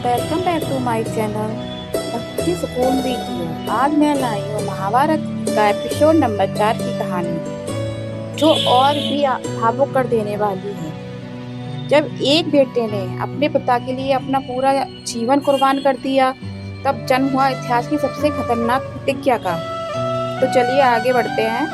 Welcome back to my channel Bhakti Sukoon video. आज मैं लाई हूँ महाभारत का एपिसोड नंबर 4 की कहानी, जो और भी भावुक कर देने वाली है। जब एक बेटे ने अपने पिता के लिए अपना पूरा जीवन कुर्बान कर दिया, तब जन्म हुआ इतिहास की सबसे खतरनाक प्रतिज्ञा का। तो चलिए आगे बढ़ते हैं।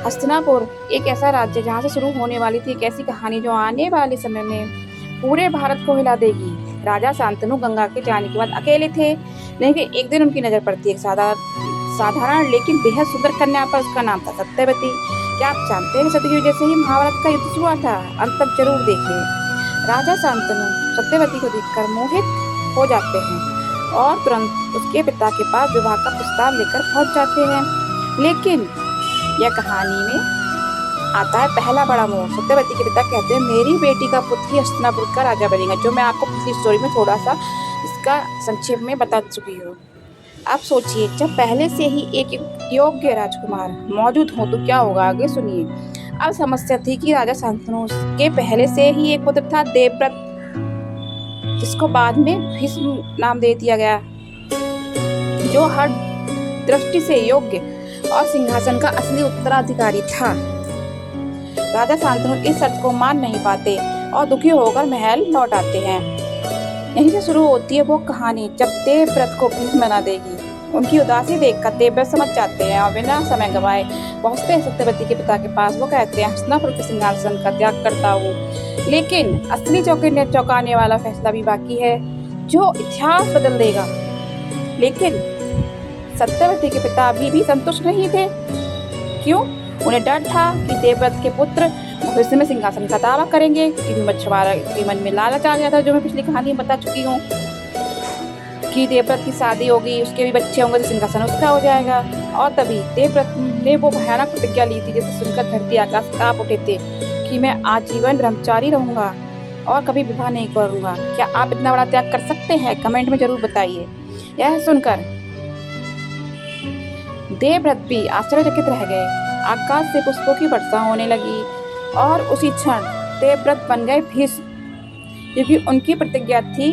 हस्तिनापुर एक ऐसा राज्य जहाँ से शुरू होने वाली थी एक ऐसी कहानी जो आने वाले समय में पूरे भारत को हिला देगी। राजा शांतनु गंगा के जाने के बाद अकेले थे, लेकिन एक दिन उनकी नजर पड़ती है एक साधारण लेकिन बेहद सुंदर कन्या पर। उसका नाम था सत्यवती। क्या आप जानते हैं सतयुग जैसे ही महाभारत का युद्ध हुआ था? अंत तक जरूर देखिए। राजा शांतनु सत्यवती को देखकर मोहित हो जाते हैं और तुरंत उसके पिता के पास विवाह का प्रस्ताव लेकर पहुंच जाते हैं। लेकिन यह कहानी में आता है पहला बड़ा मोड़। सत्यवती के पिता कहते हैं मेरी बेटी का पुत्र ही हस्तिनापुर का राजा बनेगा, जो मैं आपको पिछली स्टोरी में थोड़ा सा इसका संक्षेप में बता चुकी हूँ। आप सोचिए, जब पहले से ही एक योग्य राजकुमार मौजूद हो तो क्या होगा, आगे सुनिए। अब समस्या थी कि राजा शांतनु के पहले से ही एक पुत्र था, देवव्रत, जिसको बाद में भीष्म नाम दे दिया गया, जो हर दृष्टि से योग्य और सिंहासन का असली उत्तराधिकारी था। राजा शांतनु इस शर्त को मान नहीं पाते और दुखी होकर महल लौट आते हैं। यहीं से शुरू होती है वो कहानी जब देवव्रत को भीष्म बना देगी। उनकी उदासी देखकर देवव्रत समझ जाते हैं और बिना समय गंवाए पहुंचते हैं सत्यवती के पिता के पास। वो कहते हैं हस्तिनापुर के सिंहासन का त्याग करता हूँ, लेकिन असली चौंकाने वाला फैसला भी बाकी है, जो इतिहास बदल देगा। लेकिन सत्यवती के पिता अभी भी संतुष्ट नहीं थे। क्यों? उन्हें डर था कि देवव्रत के पुत्र भविष्य में सिंहासन का दावा करेंगे, क्योंकि मछुआरा के मन में लालच आ गया था, जो मैं पिछली कहानी में बता चुकी हूँ कि देवव्रत की शादी होगी, उसके भी बच्चे होंगे तो सिंहासन उसका हो जाएगा। और तभी देवव्रत ने वो भयानक प्रतिज्ञा ली थी, जिसे सुनकर धरती आकाश कांप उठे थे कि मैं आजीवन ब्रह्मचारी रहूंगा और कभी विवाह नहीं करूंगा। क्या आप इतना बड़ा त्याग कर सकते हैं? कमेंट में जरूर बताइए। यह सुनकर देवव्रत भी आश्चर्यचकित रह गए। आकाश से पुष्पों की वर्षा होने लगी और उसी क्षण देवव्रत बन गए भीष्म, क्योंकि उनकी प्रतिज्ञा थी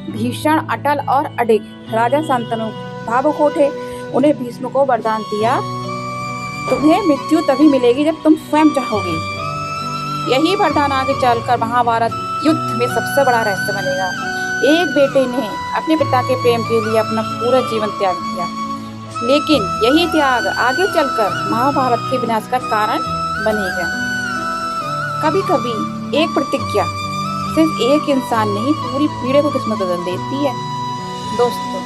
भीषण, अटल और अडिग। राजा शांतनु भावुक उठे। उन्हें भीष्म को वरदान दिया, तुम्हें मृत्यु तभी मिलेगी जब तुम स्वयं चाहोगे। यही वरदान आगे चलकर महाभारत युद्ध में सबसे बड़ा रहस्य बनेगा। एक बेटे ने अपने पिता के प्रेम के लिए अपना पूरा जीवन त्याग दिया, लेकिन यही त्याग आगे चलकर महाभारत के विनाश का कारण बनेगा। कभी कभी एक प्रतिज्ञा सिर्फ एक इंसान नहीं, पूरी पीढ़ी को किस्मत बदल देती है। दोस्तों,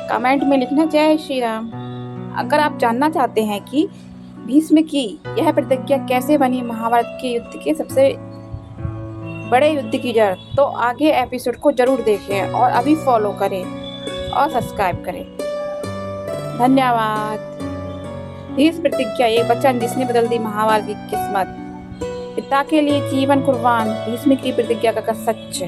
कमेंट में लिखना जय श्री राम। अगर आप जानना चाहते हैं कि भीष्म की यह प्रतिज्ञा कैसे बनी महाभारत के युद्ध के सबसे बड़े युद्ध की जड़, तो आगे एपिसोड को जरूर देखें और अभी फॉलो करें और सब्सक्राइब करें। धन्यवाद। भीष्म प्रतिज्ञा एक वचन जिसने बदल दी महाभारत की किस्मत। पिता के लिए जीवन कुर्बान, भीष्म की प्रतिज्ञा का सच।